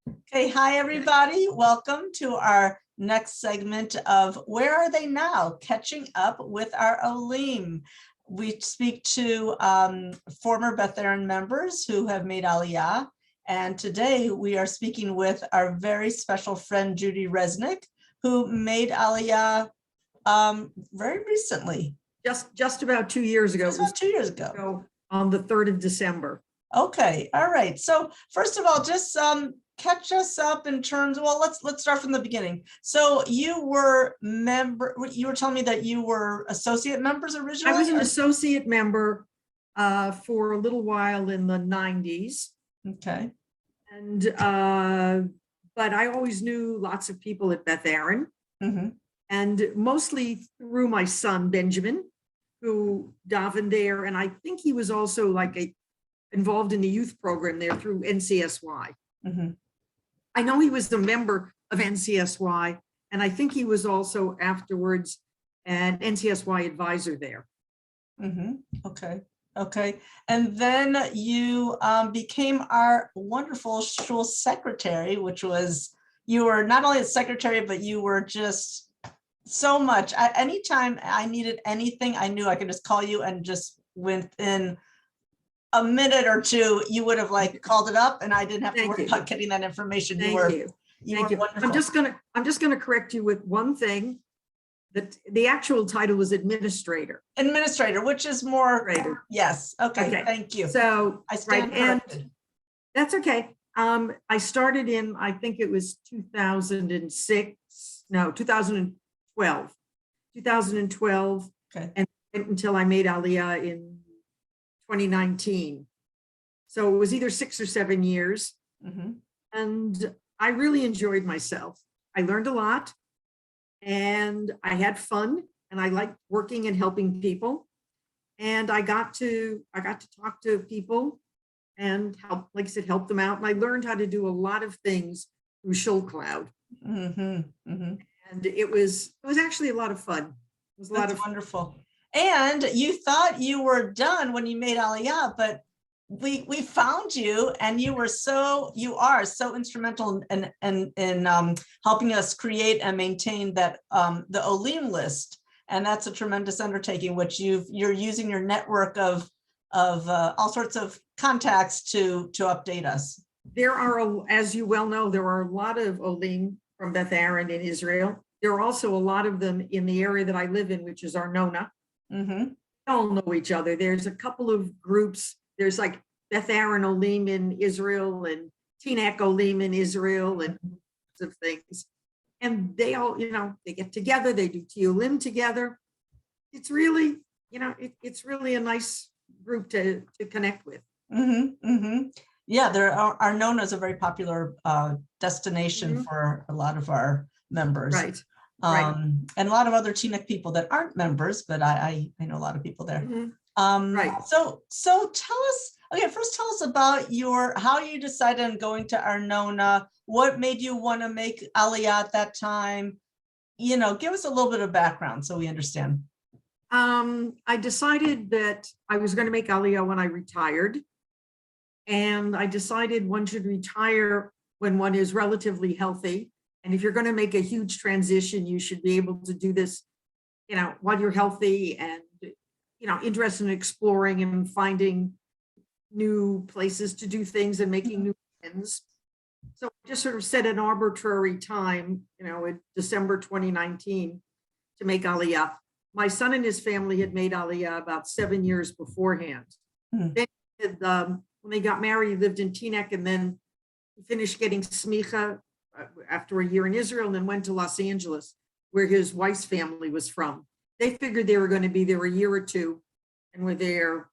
Okay, hi everybody. Welcome to our next segment of Where Are They Now? Catching Up with Our Olim. We speak to former Beth Aaron members who have made Aliyah. And today we are speaking with our very special friend, Judi Resnick, who made Aliyah very recently. Just about 2 years ago. Just about 2 years ago. On the 3rd of December. Okay, all right. So first of all, just catch us up in terms, well, let's start from the beginning. So you were telling me that you were associate members originally? I was an associate member for a little while in the 90s. Okay. And but I always knew lots of people at Beth Aaron, and mostly through my son Benjamin, who davened there, and I think he was also involved in the youth program there through NCSY. I know he was a member of NCSY, and I think he was also afterwards an NCSY advisor there. Okay. And then you became our wonderful shul secretary, which was, you were not only a secretary, but you were just so much. Anytime I needed anything, I knew I could just call you, and just within a minute or two, you would have called it up, and I didn't have to worry about getting that information. Thank you. Wonderful. I'm just gonna correct you with one thing. That the actual title was administrator. Administrator, which is more. Yes. Okay. Thank you. So I stand corrected. And that's okay. I started in, I think it was 2012. 2012. Okay. And until I made Aliyah in 2019. So it was either 6 or 7 years. And I really enjoyed myself. I learned a lot, and I had fun, and I liked working and helping people. And I got to talk to people and help, like I said, help them out. And I learned how to do a lot of things through Shul Cloud. And it was actually a lot of fun. It was a lot of wonderful. And you thought you were done when you made Aliyah, but we found you, and you are so instrumental in helping us create and maintain that the Olim list. And that's a tremendous undertaking, which you're using your network of all sorts of contacts to update us. There are, as you well know, there are a lot of Olim from Beth Aaron in Israel. There are also a lot of them in the area that I live in, which is Arnona. They all know each other. There's a couple of groups. There's Beth Aaron Olim in Israel and Teaneck Olim in Israel and of things. And they all, they get together, they do Olim together. It's really, it's really a nice group to connect with. Yeah, Arnona is a very popular destination for a lot of our members. Right. And a lot of other Teaneck people that aren't members, but I know a lot of people there. So tell us, first tell us about how you decided on going to Arnona. What made you want to make Aliyah at that time? Give us a little bit of background so we understand. I decided that I was going to make Aliyah when I retired. And I decided one should retire when one is relatively healthy. And if you're going to make a huge transition, you should be able to do this, while you're healthy and, interested in exploring and finding new places to do things and making new friends. So I just sort of set an arbitrary time, in December 2019 to make Aliyah. My son and his family had made Aliyah about 7 years beforehand. Then when they got married, he lived in Teaneck, and then he finished getting smicha after a year in Israel, and then went to Los Angeles, where his wife's family was from. They figured they were going to be there a year or two, and were there,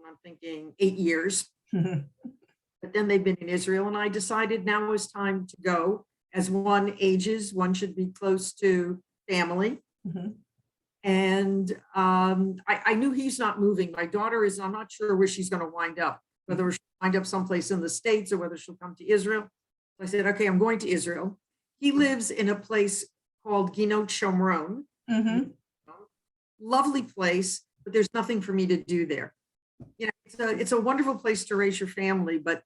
I'm thinking 8 years. But then they've been in Israel, and I decided now was time to go. As one ages, one should be close to family. And I knew he's not moving. My daughter is, I'm not sure where she's going to wind up, whether she'll wind up someplace in the States or whether she'll come to Israel. So I said, okay, I'm going to Israel. He lives in a place called Ginot Shomron. Lovely place, but there's nothing for me to do there. It's a wonderful place to raise your family, but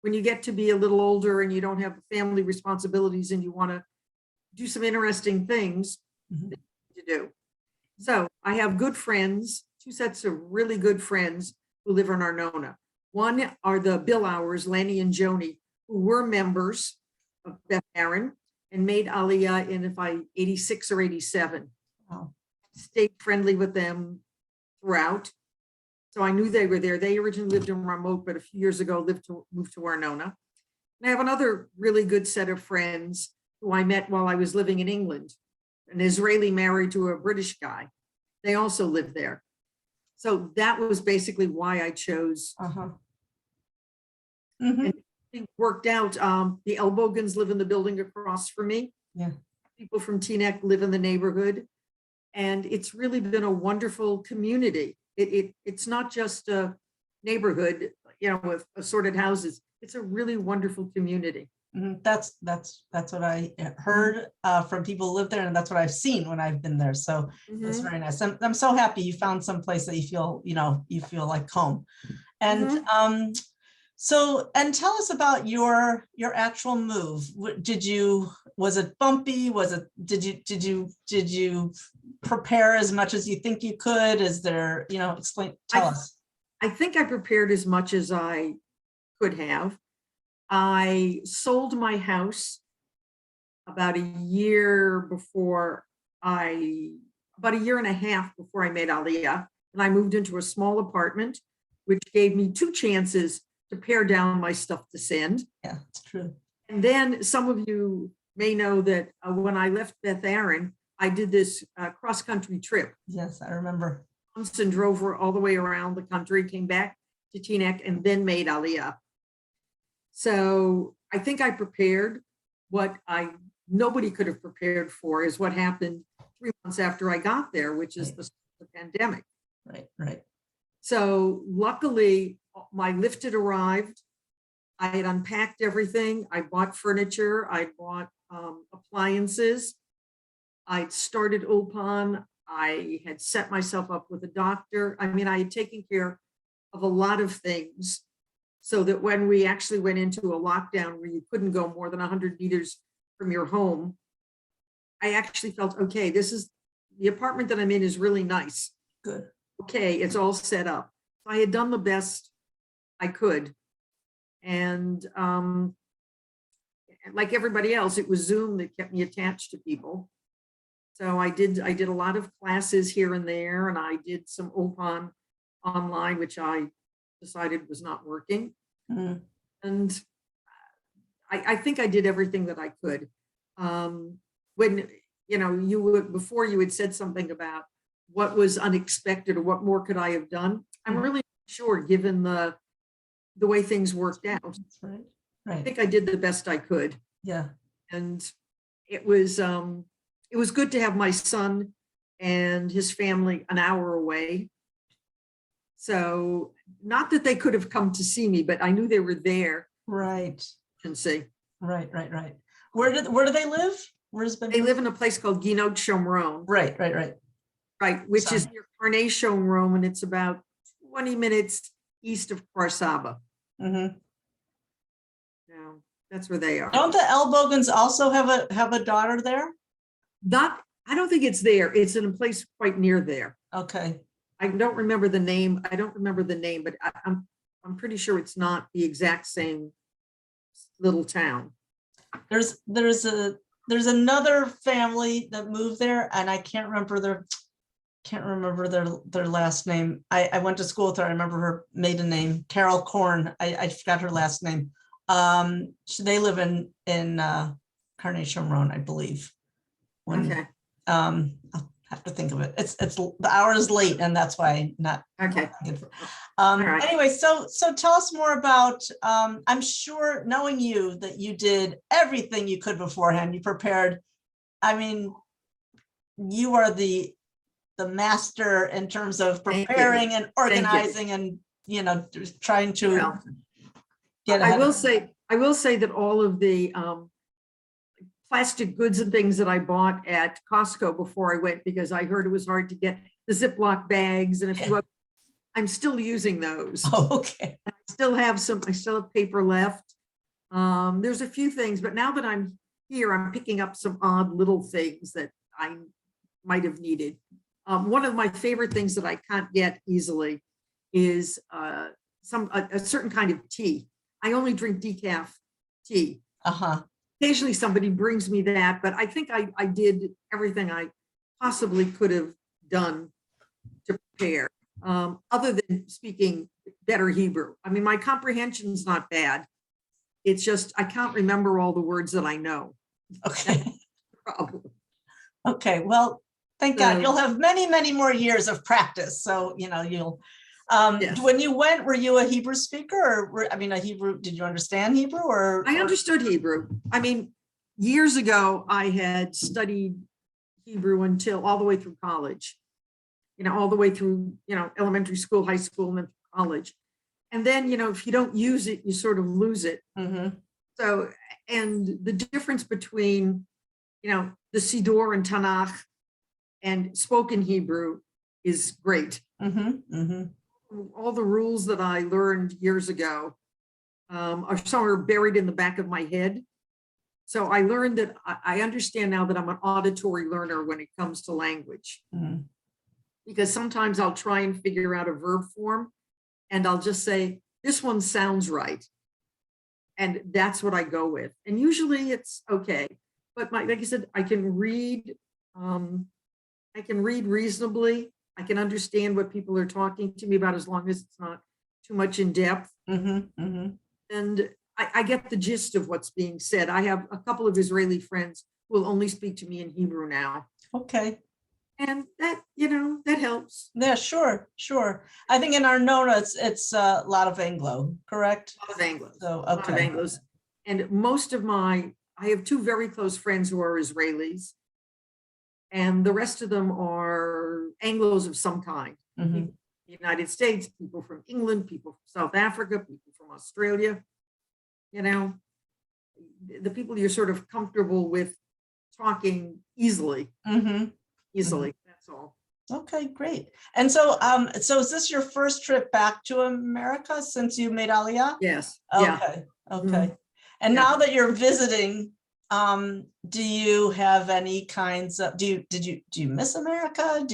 when you get to be a little older and you don't have family responsibilities and you want to do some interesting things Mhm. to do. So I have good friends, two sets of really good friends who live in Arnona. One are the Bill Hours, Lanny and Joni, who were members of Beth Aaron and made Aliyah in if I 86 or 87. Wow. Stayed friendly with them throughout. So I knew they were there. They originally lived in Ramote, but a few years ago moved to Arnona. And I have another really good set of friends who I met while I was living in England, an Israeli married to a British guy. They also live there. So that was basically why I chose. Uh-huh. And it worked out. The Elbogans live in the building across from me. Yeah. People from Teaneck live in the neighborhood. And it's really been a wonderful community. It's not just a neighborhood, with assorted houses. It's a really wonderful community. Mhm. That's what I heard from people who live there, and that's what I've seen when I've been there. So it's Mhm. very nice. I'm so happy you found some place that you feel like home. And so, and tell us about your actual move. Was it bumpy? Did you prepare as much as you think you could? Is there, tell us. I think I prepared as much as I could have. I sold my house about a year and a half before I made Aliyah. And I moved into a small apartment, which gave me 2 chances to pare down my stuff to send. Yeah, it's true. And then some of you may know that when I left Beth Aaron, I did this cross-country trip. Yes, I remember. And drove all the way around the country, came back to Teaneck, and then made Aliyah. So I think I prepared what nobody could have prepared for is what happened 3 months after I got there, which is the pandemic. Right. So luckily, my lift had arrived. I had unpacked everything. I bought furniture. I bought appliances. I'd started Ulpan. I had set myself up with a doctor. I mean, I had taken care of a lot of things so that when we actually went into a lockdown where you couldn't go more than 100 meters from your home, I actually felt, okay, the apartment that I'm in is really nice. Good. Okay, it's all set up. I had done the best I could. And like everybody else, it was Zoom that kept me attached to people. So I did a lot of classes here and there, and I did some Ulpan online, which I decided was not working. Mm. And I think I did everything that I could. When, before you had said something about what was unexpected or what more could I have done, I'm really not sure given the way things worked out. That's right. I think I did the best I could. Yeah. And it was good to have my son and his family an hour away. So not that they could have come to see me, but I knew they were there. Right. And see. Right. Where do they live? They live in a place called Guinaud Shomron. Right. Right, which is near Carney Shomron, and it's about 20 minutes east of Kfar Saba. Mm-hmm. Yeah, that's where they are. Don't the Elbogans also have a daughter there? I don't think it's there. It's in a place quite near there. Okay. I don't remember the name. But I'm pretty sure it's not the exact same little town. There's another family that moved there, and I can't remember their last name. I went to school with her. I remember her maiden name, Carol Korn. I forgot her last name. They live in Carney Shomron, I believe. Okay. I'll have to think of it. It's the hour is late, and that's why not. Okay. Right. Anyway, so tell us more about. I'm sure, knowing you, that you did everything you could beforehand. You prepared. I mean, you are the master in terms of preparing and organizing and trying to get ahead. I will say that all of the plastic goods and things that I bought at Costco before I went, because I heard it was hard to get the Ziploc bags and a few other, I'm still using those. Oh, okay. I I still have paper left. There's a few things, but now that I'm here, I'm picking up some odd little things that I might have needed. One of my favorite things that I can't get easily is a certain kind of tea. I only drink decaf tea. Uh-huh. Occasionally somebody brings me that, but I think I did everything I possibly could have done to prepare, other than speaking better Hebrew. I mean, my comprehension's not bad. It's just, I can't remember all the words that I know. Okay. That's the problem. Okay. Well, thank God you'll have many, many more years of practice. So, you'll, Yes. when you went, were you a Hebrew speaker or a Hebrew, did you understand Hebrew or? I understood Hebrew. I mean, years ago, I had studied Hebrew until all the way through college, all the way through, elementary school, high school, and then college. And then, if you don't use it, you sort of lose it. Mm-hmm. So, and the difference between, the Siddur and Tanakh and spoken Hebrew is great. Mm-hmm. Mm-hmm. All the rules that I learned years ago are somewhere buried in the back of my head. So I learned that I understand now that I'm an auditory learner when it comes to language. Mm-hmm. Because sometimes I'll try and figure out a verb form and I'll just say, this one sounds right. And that's what I go with. And usually it's okay. But like I said, I can read reasonably. I can understand what people are talking to me about as long as it's not too much in depth. Mm-hmm. Mm-hmm. And I get the gist of what's being said. I have a couple of Israeli friends who will only speak to me in Hebrew now. Okay. And that, that helps. Yeah, sure. I think in our Nona, it's a lot of Anglo, correct? A lot of Anglos. So, A lot of okay. Anglos. And most of I have two very close friends who are Israelis. And the rest of them are Anglos of some kind. Mm-hmm. People from the United States, people from England, people from South Africa, people from Australia. The people you're sort of comfortable with talking easily. Mm-hmm. Easily, Mm-hmm. that's all. Okay, great. And so, so is this your first trip back to America since you made Aliyah? Yes. Okay. Yeah. Okay. Mhm. And Yeah. now that you're visiting, do you have any kinds of, do you miss America?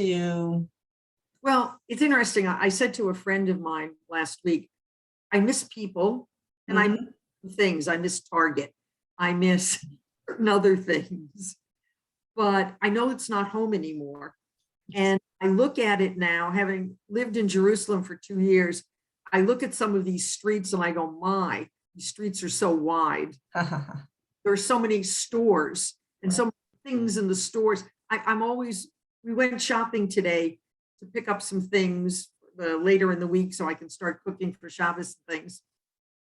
Well, it's interesting. I said to a friend of mine last week, I miss people and I miss things. I miss Target. I miss certain other things, but I know it's not home anymore. And I look at it now, having lived in Jerusalem for 2 years, I look at some of these streets and I go, my, these streets are so wide. There are so many stores and so many things in the stores. We went shopping today to pick up some things later in the week so I can start cooking for Shabbos and things.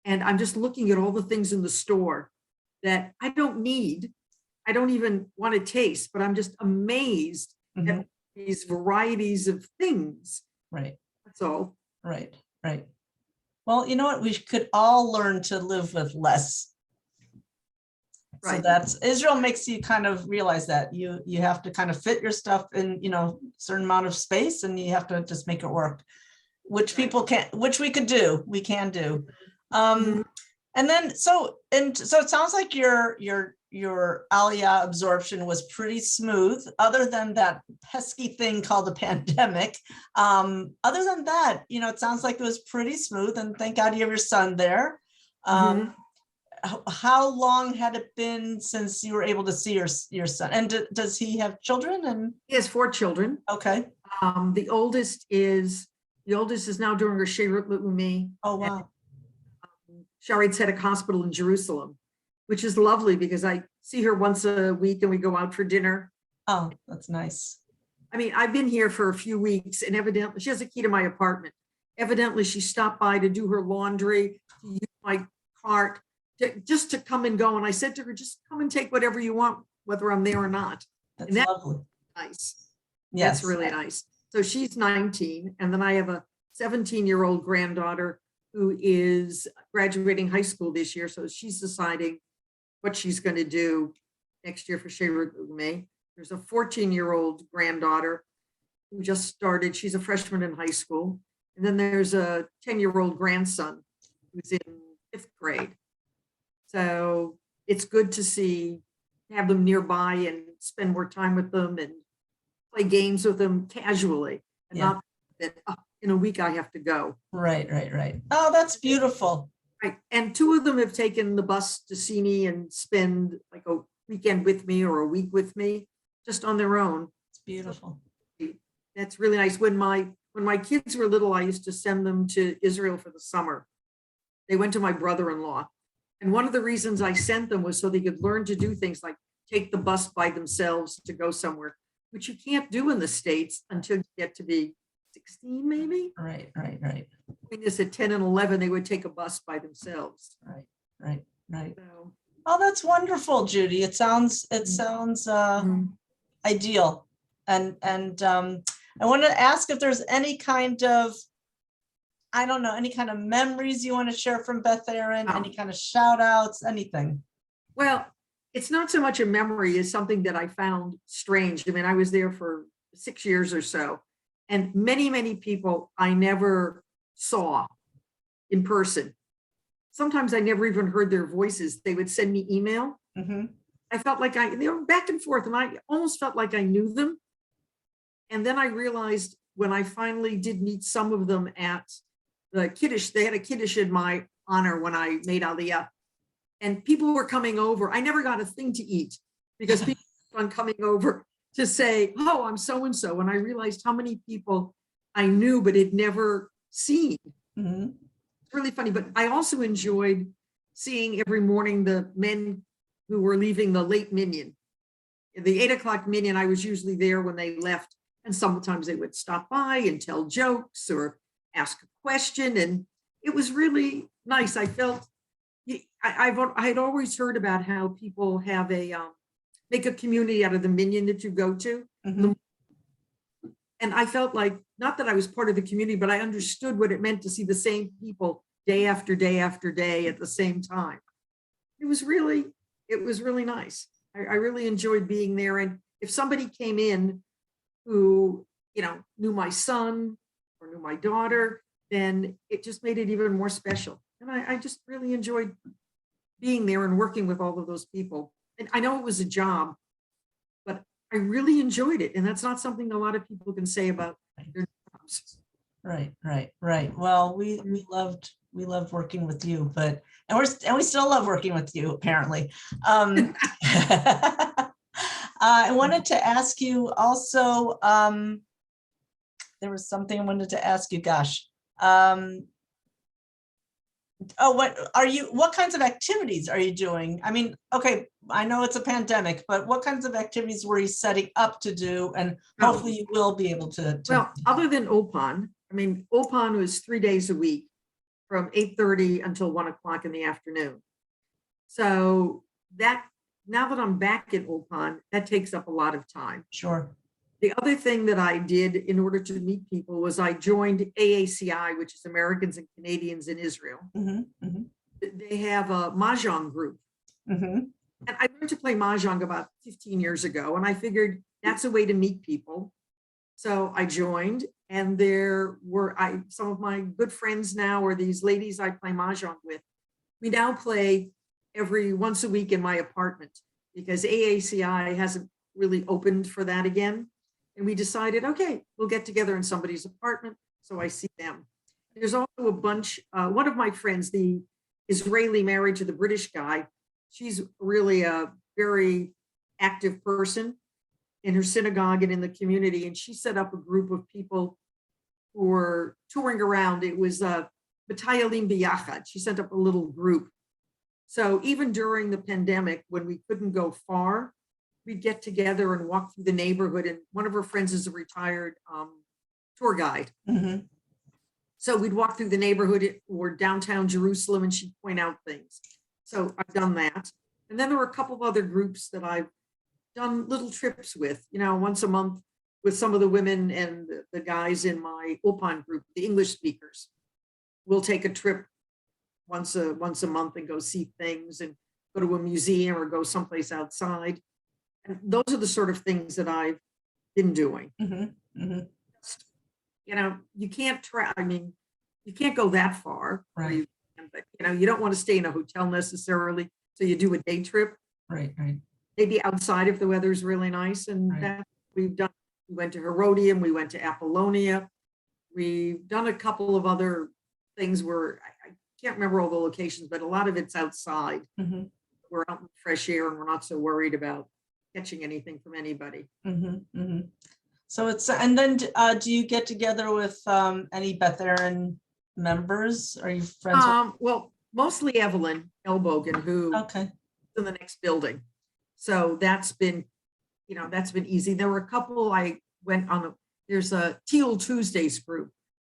And I'm just looking at all the things in the store that I don't need. I don't even want to taste, but I'm just amazed at these varieties of things. Right. That's all. Right. Well, you know what? We could all learn to live with less. Right. So that's Israel makes you kind of realize that you have to kind of fit your stuff in, certain amount of space, and you have to just make it work, which people can't, which we can do. And then so it sounds like your Aliyah absorption was pretty smooth, other than that pesky thing called the pandemic. Other than that, it sounds like it was pretty smooth, and thank God you have your son there. How long had it been since you were able to see your son? And does he have children? And he has 4 children. Okay. The oldest is now doing her Sheirut Le'umi. Oh, wow. Shaarei Tzedek Hospital in Jerusalem, which is lovely because I see her once a week and we go out for dinner. Oh, that's nice. I mean, I've been here for a few weeks and evidently she has a key to my apartment. Evidently she stopped by to do her laundry, to use my cart, just to come and go. And I said to her, just come and take whatever you want, whether I'm there or not. That's lovely. Nice. Yes. That's really nice. So she's 19. And then I have a 17-year-old granddaughter who is graduating high school this year. So she's deciding what she's going to do next year for Sheirut Le'umi. There's a 14-year-old granddaughter who just started. She's a freshman in high school. And then there's a 10-year-old grandson who's in 5th grade. So it's good to have them nearby and spend more time with them and play games with them casually, and Yeah. not that in a week I have to go. Right. Oh, that's beautiful. Right. And 2 of them have taken the bus to see me and spend like a weekend with me or a week with me, just on their own. It's beautiful. That's really nice. When my kids were little, I used to send them to Israel for the summer. They went to my brother-in-law. And one of the reasons I sent them was so they could learn to do things like take the bus by themselves to go somewhere, which you can't do in the States until you get to be 16, maybe. Right. Doing this at 10 and 11, they would take a bus by themselves. Right. So, Oh, that's wonderful, Judy. It sounds ideal. And I want to ask if there's any kind of, I don't know, any kind of memories you want to share from Beth Aaron, any kind of shout outs, anything. well, it's not so much a memory as something that I found strange. I mean, I was there for 6 years or so, and many people I never saw in person. Sometimes I never even heard their voices. They would send me email. Mm-hmm. I felt like they were back and forth, and I almost felt like I knew them. And then I realized when I finally did meet some of them at the Kiddush, they had a Kiddush in my honor when I made Aliyah, and people were coming over. I never got a thing to eat because people kept on coming over to say, oh, I'm so-and-so. And I realized how many people I knew but had never seen. Mm-hmm. It's really funny, but I also enjoyed seeing every morning the men who were leaving the late minyan. The 8 o'clock minyan, I was usually there when they left, and sometimes they would stop by and tell jokes or ask a question, and it was really nice. I felt I had always heard about how people have make a community out of the minyan that you go to. Mm-hmm. And I felt like, not that I was part of the community, but I understood what it meant to see the same people day after day after day at the same time. It was really nice. I really enjoyed being there. And if somebody came in who, knew my son or knew my daughter, then it just made it even more special. And I just really enjoyed being there and working with all of those people. And I know it was a job, but I really enjoyed it. And that's not something a lot of people can say about their jobs. Right. Well, we loved working with you, and we still love working with you, apparently. I wanted to ask you also, there was something I wanted to ask you, gosh. What kinds of activities are you doing? I mean, okay, I know it's a pandemic, but what kinds of activities were you setting up to do? And hopefully you will be able to. Well, other than Opan, Opan was 3 days a week from 8:30 until 1 o'clock in the afternoon. So now that I'm back in Opan, that takes up a lot of time. Sure. The other thing that I did in order to meet people was I joined AACI, which is Americans and Canadians in Israel. Mm-hmm. They have a Mahjong group. Mm-hmm. And I learned to play Mahjong about 15 years ago, and I figured that's a way to meet people. So I joined, and there were some of my good friends now are these ladies I play Mahjong with. We now play once a week in my apartment because AACI hasn't really opened for that again. And we decided, okay, we'll get together in somebody's apartment. So I see them. There's also a bunch, one of my friends, the Israeli married to the British guy, she's really a very active person in her synagogue and in the community. And she set up a group of people who were touring around. It was Batayalim Biyachad. She sent up a little group. So even during the pandemic, when we couldn't go far, we'd get together and walk through the neighborhood. And one of her friends is a retired tour guide. Mm-hmm. So we'd walk through the neighborhood or downtown Jerusalem, and she'd point out things. So I've done that. And then there were a couple of other groups that I've done little trips with, once a month with some of the women and the guys in my Opan group, the English speakers. We'll take a trip once a month and go see things and go to a museum or go someplace outside. And those are the sort of things that I've been doing. Mm-hmm. Mm-hmm. You can't you can't go that far. Right. But, you don't want to stay in a hotel necessarily. So you do a day trip, Right. maybe outside if the weather's really nice. And Right. that we've done. We went to Herodium, we went to Apollonia. We've done a couple of other things where I can't remember all the locations, but a lot of it's outside. Mhm. We're out in fresh air and we're not so worried about catching anything from anybody. So and then do you get together with any Beth Aaron members? Are you friends with? Well, mostly Evelyn Elbogen, who Okay. is in the next building. So that's been easy. There were a couple I went on. There's a Teal Tuesdays group.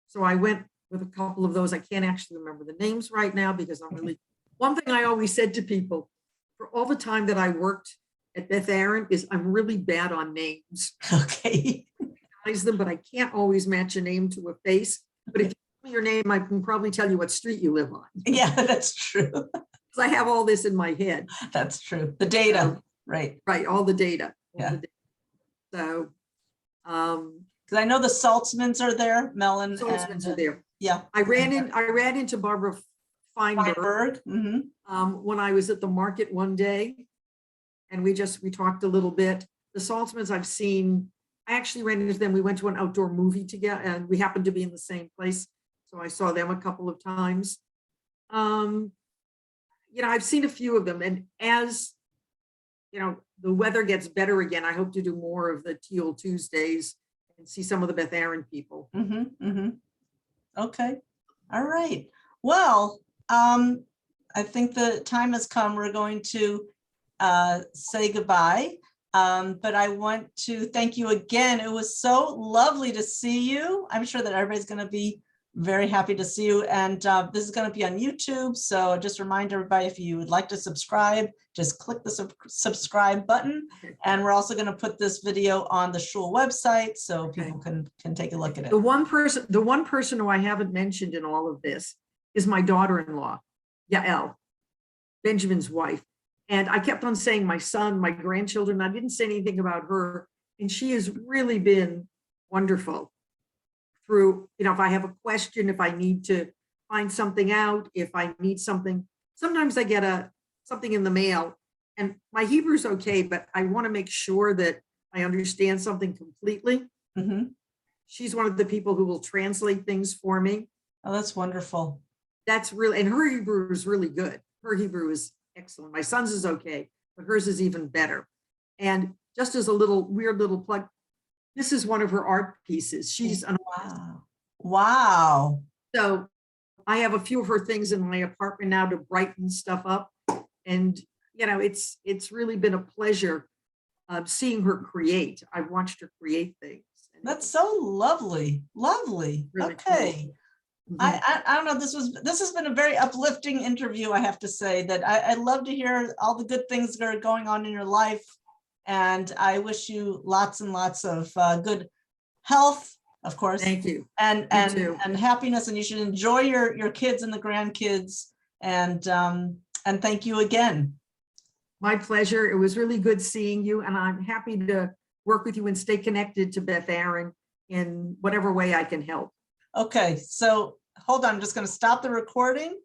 So I went with a couple of those. I can't actually remember the names right now because I'm really, one thing I always said to people for all the time that I worked at Beth Aaron is I'm really bad on names. Okay. I recognize them, but I can't always match a name to a face. But if you tell me your name, I can probably tell you what street you live on. Yeah, that's true. Because I have all this in my head. That's true. The data, right. Right, all the data. Yeah. So, because I know the Saltzmans are there, Melon. Saltzmans are there. Yeah. I ran into Barbara Feinberg when I was at the market one day, and we talked a little bit. The Saltzmans I've seen, I actually ran into them. We went to an outdoor movie together, and we happened to be in the same place, so I saw them a couple of times. I've seen a few of them, and as the weather gets better again, I hope to do more of the Teal Tuesdays and see some of the Beth Aaron people. Okay. All right. Well, I think the time has come. We're going to say goodbye. But I want to thank you again. It was so lovely to see you. I'm sure that everybody's going to be very happy to see you. And this is going to be on YouTube. So just remind everybody, if you would like to subscribe, just click the subscribe button. And we're also going to put this video on the Shul website so people can take a look at it. The one person who I haven't mentioned in all of this is my daughter-in-law, Yael, Benjamin's wife. And I kept on saying my son, my grandchildren, I didn't say anything about her. And she has really been wonderful through, if I have a question, if I need to find something out, if I need something, sometimes I get something in the mail and my Hebrew's okay, but I want to make sure that I understand something completely. She's one of the people who will translate things for me. Oh, that's wonderful. That's really, and her Hebrew is really good. Her Hebrew is excellent. My son's is okay, but hers is even better. And just as a weird little plug, this is one of her art pieces. She's an artist. Wow. So I have a few of her things in my apartment now to brighten stuff up. And, it's really been a pleasure seeing her create. I've watched her create things. That's so lovely. Lovely. Really okay. Cool. I don't know. This has been a very uplifting interview. I have to say that I love to hear all the good things that are going on in your life. And I wish you lots and lots of good health, of course. Thank you. And happiness. And you should enjoy your kids and the grandkids. And thank you again. My pleasure. It was really good seeing you. And I'm happy to work with you and stay connected to Beth Aaron in whatever way I can help. Okay, so hold on. I'm just going to stop the recording.